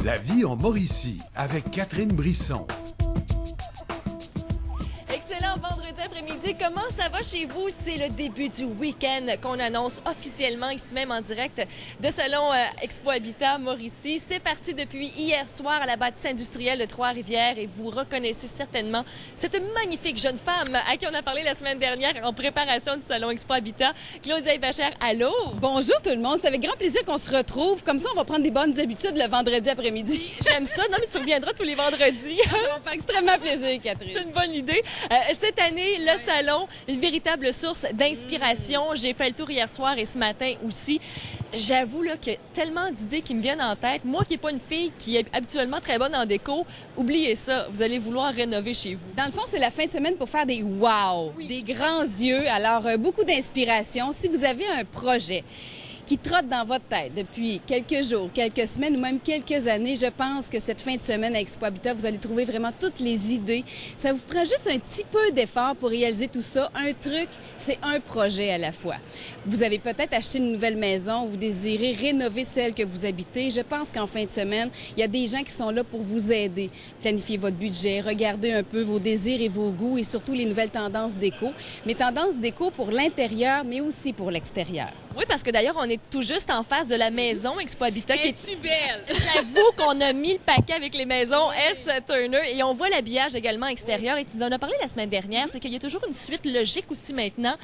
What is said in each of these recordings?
La vie en Mauricie avec Catherine Brisson. Excellent vendredi après-midi. Comment ça va chez vous? C'est le début du week-end qu'on annonce officiellement ici même en direct de Salon Expo Habitat Mauricie. C'est parti depuis hier soir à la bâtisse industrielle de Trois-Rivières et vous reconnaissez certainement cette magnifique jeune femme à qui on a parlé la semaine dernière en préparation du Salon Expo Habitat. Claudia Bachère, allô? Bonjour tout le monde, c'est avec grand plaisir qu'on se retrouve. Comme ça, on va prendre des bonnes habitudes le vendredi après-midi. J'aime ça. Non, mais tu reviendras tous les vendredis. Ça va me faire extrêmement plaisir, Catherine. C'est une bonne idée. Cette année, le salon, une véritable source d'inspiration. J'ai fait le tour hier soir et ce matin aussi. J'avoue là qu'il y a tellement d'idées qui me viennent en tête. Moi qui n'ai pas une fille qui est habituellement très bonne en déco, oubliez ça, vous allez vouloir rénover chez vous. Dans le fond, c'est la fin de semaine pour faire des wow, des grands yeux. Alors, beaucoup d'inspiration. Si vous avez un projet qui trotte dans votre tête depuis quelques jours, quelques semaines ou même quelques années, je pense que cette fin de semaine à Expo Habitat, vous allez trouver vraiment toutes les idées. Ça vous prend juste un petit peu d'effort pour réaliser tout ça. Un truc, c'est un projet à la fois. Vous avez peut-être acheté une nouvelle maison, vous désirez rénover celle que vous habitez. Je pense qu'en fin de semaine, il y a des gens qui sont là pour vous aider. Planifier votre budget, regarder un peu vos désirs et vos goûts et surtout les nouvelles tendances déco. Mais tendances déco pour l'intérieur, mais aussi pour l'extérieur. Oui, parce que d'ailleurs, on est tout juste en face de la maison Expo Habitat. Qui Es-tu belle? J'avoue qu'on a mis le paquet avec les maisons S. Turner et on voit l'habillage également extérieur. Et tu nous en as parlé la semaine dernière, c'est qu'il y a toujours une suite logique aussi maintenant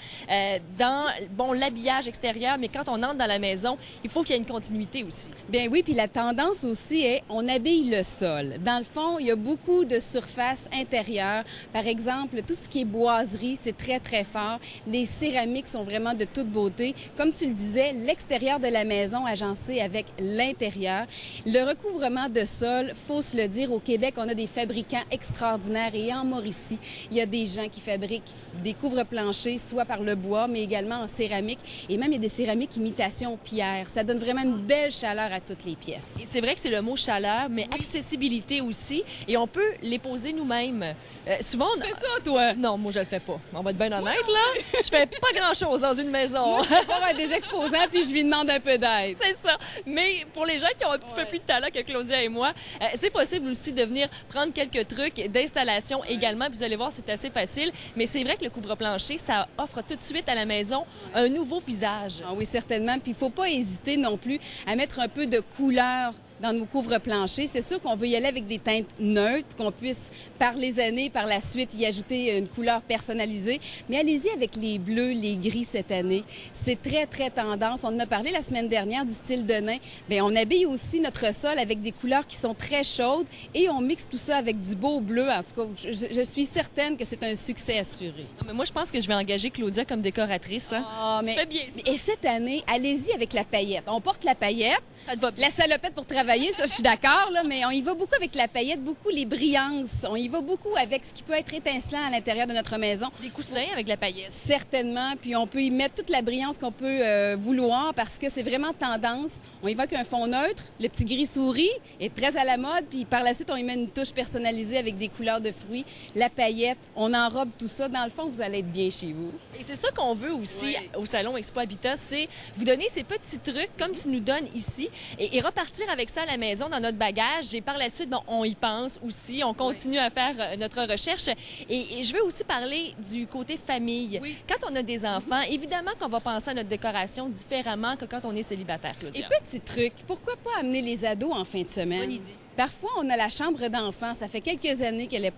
dans l'habillage extérieur, mais quand on entre dans la maison, il faut qu'il y ait une continuité aussi. Bien oui, puis la tendance aussi est on habille le sol. Dans le fond, il y a beaucoup de surfaces intérieures. Par exemple, tout ce qui est boiserie, c'est très, très fort. Les céramiques sont vraiment de toute beauté. Comme tu le disais, l'extérieur de la maison agencé avec l'intérieur. Le recouvrement de sol, faut se le dire, au Québec, on a des fabricants extraordinaires et en Mauricie, il y a des gens qui fabriquent des couvre-planchers, soit par le bois, mais également en céramique. Et même, il y a des céramiques imitation pierre. Ça donne vraiment une belle chaleur à toutes les pièces. Et c'est vrai que c'est le mot chaleur, mais accessibilité aussi. Et on peut les poser nous-mêmes. Souvent, Tu fais ça, toi? non, moi, je le fais pas. On va être bien honnête, là. Je fais pas grand-chose dans une maison. Moi, je vais voir des exposants, puis je lui demande un peu d'aide. C'est ça. Mais pour les gens qui ont un petit peu plus de talent que Claudia et moi, c'est possible aussi de venir prendre quelques trucs d'installation également. Puis vous allez voir, c'est assez facile. Mais c'est vrai que le couvre-plancher, ça offre tout de suite à la maison un nouveau visage. Ah oui, certainement. Puis il faut pas hésiter non plus à mettre un peu de couleur dans nos couvre-planchers. C'est sûr qu'on veut y aller avec des teintes neutres, qu'on puisse, par les années, par la suite, y ajouter une couleur personnalisée. Mais allez-y avec les bleus, les gris cette année. C'est très, très tendance. On en a parlé la semaine dernière du style de nain. Bien, on habille aussi notre sol avec des couleurs qui sont très chaudes et on mixe tout ça avec du beau bleu. En tout cas, je suis certaine que c'est un succès assuré. Non, mais moi, je pense que je vais engager Claudia comme décoratrice. Hein? Ah, Tu mais, fais bien ça. et cette année, allez-y avec la paillette. On porte la paillette. Ça te va bien. La salopette pour travailler, ça, je suis d'accord, là, mais on y va beaucoup avec la paillette, beaucoup les brillances. On y va beaucoup avec ce qui peut être étincelant à l'intérieur de notre maison. Des coussins avec la paillette. Certainement, puis on peut y mettre toute la brillance qu'on peut vouloir parce que c'est vraiment tendance. On y va avec un fond neutre, le petit gris souris est très à la mode, puis par la suite, on y met une touche personnalisée avec des couleurs de fruits, la paillette, on enrobe tout ça. Dans le fond, vous allez être bien chez vous. Et c'est ça qu'on veut aussi au Salon Expo Habitat, c'est vous donner ces petits trucs comme tu nous donnes ici et repartir avec ça à la maison dans notre bagage. Et par la suite, bon, on y pense aussi, on continue à faire notre recherche. Et je veux aussi parler du côté famille. Oui. Quand on a des enfants, évidemment qu'on va penser à notre décoration différemment que quand on est célibataire, Et Claudia. petit truc, pourquoi pas amener les ados en fin de semaine? Bonne idée. Parfois, on a la chambre d'enfants. Ça fait quelques années qu'elle n'a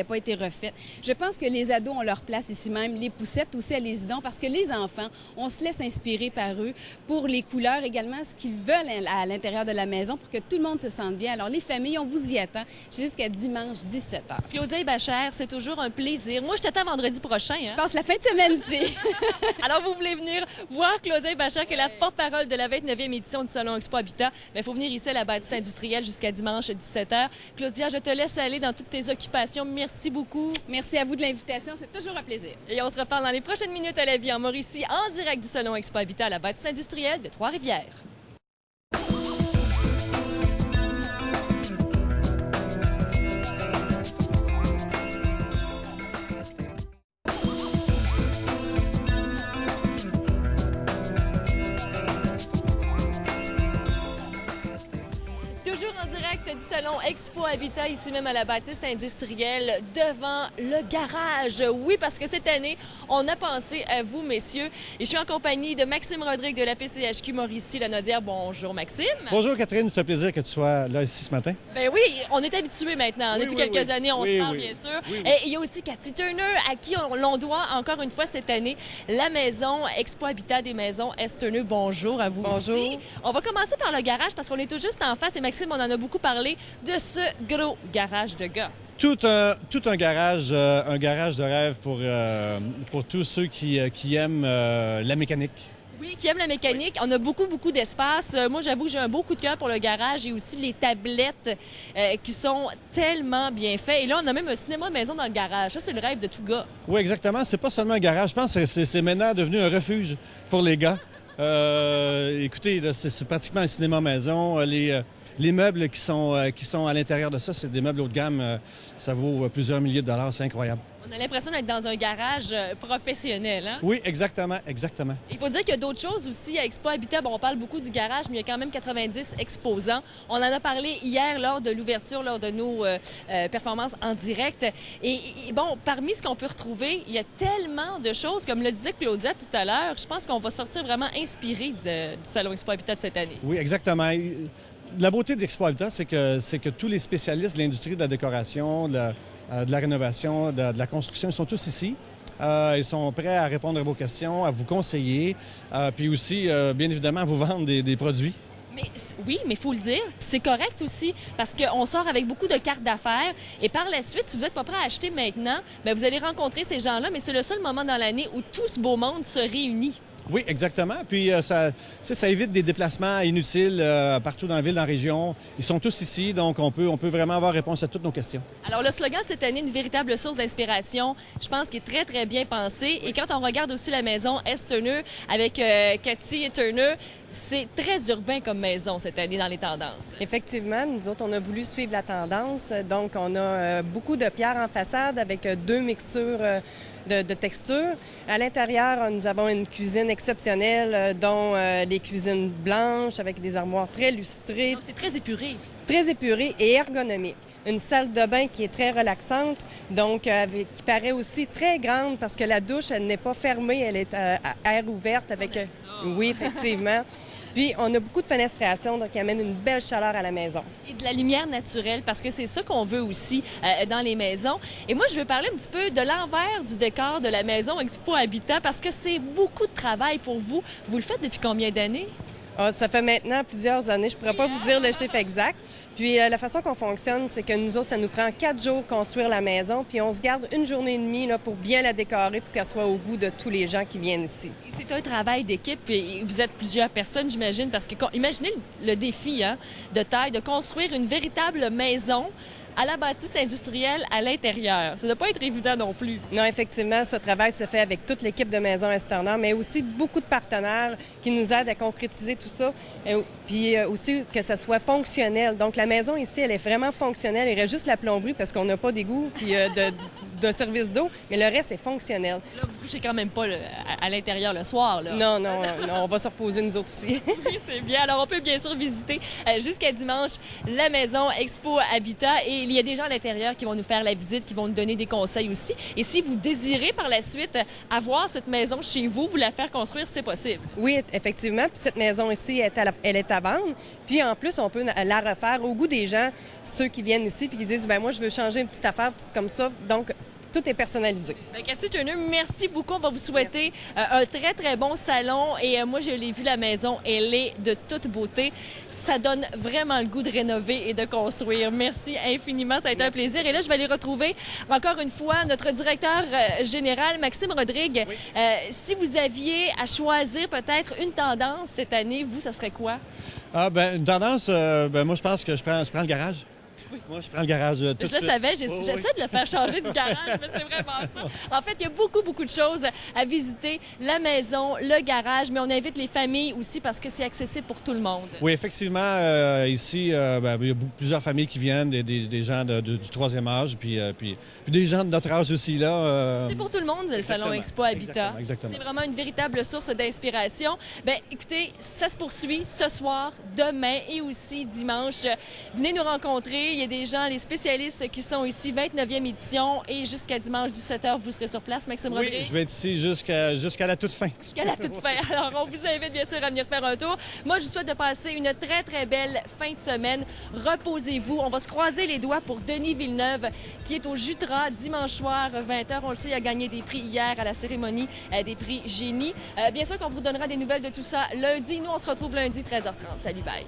pas été refaite. Je pense que les ados ont leur place ici même. Les poussettes aussi, allez-y donc, parce que les enfants, on se laisse inspirer par eux pour les couleurs également, ce qu'ils veulent à l'intérieur de la maison pour que tout le monde se sente bien. Alors, les familles, on vous y attend jusqu'à dimanche 17h. Claudia Bachère, c'est toujours un plaisir. Moi, je t'attends vendredi prochain. Hein? Je passe la fin de semaine ici. Alors, vous voulez venir voir Claudia Bachère, qui est la porte-parole de la 29e édition du Salon Expo Habitat. Il faut venir ici à la bâtisse industrielle jusqu'à dimanche 17h. Claudia, je te laisse aller dans toutes tes occupations. Merci beaucoup. Merci à vous de l'invitation. C'est toujours un plaisir. Et on se reparle dans les prochaines minutes à la vie en Mauricie, en direct du Salon Expo Habitat à la bâtisse industrielle de Trois-Rivières. du salon Expo Habitat, ici même à la bâtisse industrielle, devant le garage. Oui, parce que cette année, on a pensé à vous, messieurs. Et je suis en compagnie de Maxime Rodrigue de la PCHQ Mauricie-Lanaudière. Bonjour, Maxime. Bonjour, Catherine. C'est un plaisir que tu sois là ici ce matin. Ben oui, on est habitués maintenant. Depuis quelques années, on se parle, bien sûr. Et il y a aussi Cathy Turner, à qui l'on doit encore une fois cette année la maison Expo Habitat des maisons S. Turner. Bonjour à vous. Bonjour. Aussi. On va commencer par le garage parce qu'on est tout juste en face et Maxime, on en a beaucoup parlé de ce gros garage de gars. Tout un garage de rêve pour tous ceux qui aiment la mécanique. Oui, qui aime la mécanique. On a beaucoup d'espace. Moi, j'avoue, j'ai un beau coup de cœur pour le garage et aussi les tablettes qui sont tellement bien faites. Et là, on a même un cinéma maison dans le garage. Ça, c'est le rêve de tout gars. Oui, exactement. C'est pas seulement un garage. Je pense que c'est maintenant devenu un refuge pour les gars. Écoutez, c'est pratiquement un cinéma maison. Les meubles qui sont à l'intérieur de ça, c'est des meubles haut de gamme. Ça vaut plusieurs milliers de dollars. C'est incroyable. On a l'impression d'être dans un garage professionnel, hein? Oui, exactement. Il faut dire qu'il y a d'autres choses aussi à Expo Habitat. Bon, on parle beaucoup du garage, mais il y a quand même 90 exposants. On en a parlé hier lors de l'ouverture, lors de nos performances en direct. Et bon, parmi ce qu'on peut retrouver, il y a tellement de choses. Comme le disait Claudia tout à l'heure, je pense qu'on va sortir vraiment inspiré du Salon Expo Habitat de cette année. Oui, exactement. La beauté d'Expo Habitat, c'est que tous les spécialistes de l'industrie de la décoration, de la rénovation, de la construction, ils sont tous ici. Ils sont prêts à répondre à vos questions, à vous conseiller, puis aussi, bien évidemment, à vous vendre des produits. Oui, mais il faut le dire. Puis c'est correct aussi, parce qu'on sort avec beaucoup de cartes d'affaires. Et par la suite, si vous n'êtes pas prêt à acheter maintenant, bien, vous allez rencontrer ces gens-là, mais c'est le seul moment dans l'année où tout ce beau monde se réunit. Oui, exactement. Puis ça évite des déplacements inutiles partout dans la ville, dans la région. Ils sont tous ici, donc on peut vraiment avoir réponse à toutes nos questions. Alors, le slogan de cette année, une véritable source d'inspiration, je pense qu'il est très bien pensé. Et quand on regarde aussi la maison S. Turner avec Cathy Turner, c'est très urbain comme maison cette année dans les tendances. Effectivement, nous autres, on a voulu suivre la tendance. Donc, on a beaucoup de pierres en façade avec deux mixtures de textures. À l'intérieur, nous avons une cuisine exceptionnelle, dont les cuisines blanches avec des armoires très lustrées. Donc, c'est très épuré. Très épuré et ergonomique. Une salle de bain qui est très relaxante, donc qui paraît aussi très grande parce que la douche, elle n'est pas fermée, elle est à air ouverte avec... Oui, effectivement. Puis, on a beaucoup de fenestration, donc qui amène une belle chaleur à la maison. Et de la lumière naturelle, parce que c'est ça qu'on veut aussi dans les maisons. Et moi, je veux parler un petit peu de l'envers du décor de la maison Expo Habitat, parce que c'est beaucoup de travail pour vous. Vous le faites depuis combien d'années? Ça fait maintenant plusieurs années. Je ne pourrais pas vous dire le chiffre exact. Puis la façon qu'on fonctionne, c'est que nous autres, ça nous prend 4 jours construire la maison, puis on se garde une journée et demie là, pour bien la décorer, pour qu'elle soit au goût de tous les gens qui viennent ici. C'est un travail d'équipe et vous êtes plusieurs personnes, j'imagine, parce que imaginez le défi de taille de construire une véritable maison à la bâtisse industrielle à l'intérieur. Ça ne doit pas être évident non plus. Non, effectivement, ce travail se fait avec toute l'équipe de Maison S. Turner, mais aussi beaucoup de partenaires qui nous aident à concrétiser tout ça, puis aussi que ça soit fonctionnel. Donc, la maison ici, elle est vraiment fonctionnelle. Il reste juste la plomberie parce qu'on n'a pas d'égout puis de service d'eau, mais le reste est fonctionnel. Là, vous couchez quand même pas à l'intérieur le soir, là. Non, on va se reposer nous autres aussi. Oui, c'est bien. Alors, on peut bien sûr visiter jusqu'à dimanche la maison Expo Habitat et il y a des gens à l'intérieur qui vont nous faire la visite, qui vont nous donner des conseils aussi. Et si vous désirez par la suite avoir cette maison chez vous, vous la faire construire, c'est possible. Oui, effectivement. Puis cette maison ici, elle est à vendre. Puis en plus, on peut la refaire au goût des gens, ceux qui viennent ici puis qui disent, ben moi, je veux changer une petite affaire comme ça. Donc, tout est personnalisé. Cathy Turner, merci beaucoup. On va vous souhaiter un très bon salon. Et moi, je l'ai vu, la maison, elle est de toute beauté. Ça donne vraiment le goût de rénover et de construire. Merci infiniment. Ça a été un plaisir. Et là, je vais aller retrouver encore une fois notre directeur général, Maxime Rodrigue. Oui. Si vous aviez à choisir peut-être une tendance cette année, vous, ça serait quoi? Une tendance, moi, je pense que je prends le garage. Moi, je prends le garage tout de Je suite. le savais, Oh, oui. j'essaie de le faire changer du garage, mais c'est vraiment ça. En fait, il y a beaucoup de choses à visiter. La maison, le garage, mais on invite les familles aussi parce que c'est accessible pour tout le monde. Oui, effectivement, ici, il y a plusieurs familles qui viennent, des gens du troisième âge, puis des gens de notre âge aussi, là. C'est pour tout le monde, le Salon Expo Habitat. Exactement. C'est vraiment une véritable source d'inspiration. Bien, écoutez, ça se poursuit ce soir, demain et aussi dimanche. Venez nous rencontrer. Il y a des gens, les spécialistes qui sont ici, 29e édition, et jusqu'à dimanche 17h, vous serez sur place, Maxime Oui, Rodrigue. je vais être ici jusqu'à la toute fin. Jusqu'à la toute fin. Alors, on vous invite bien sûr à venir faire un tour. Moi, je vous souhaite de passer une très belle fin de semaine. Reposez-vous. On va se croiser les doigts pour Denis Villeneuve, qui est au Jutra dimanche soir, 20h. On le sait, il a gagné des prix hier à la cérémonie des prix Génie. Bien sûr qu'on vous donnera des nouvelles de tout ça lundi. Nous, on se retrouve lundi, 13h30. Salut, bye.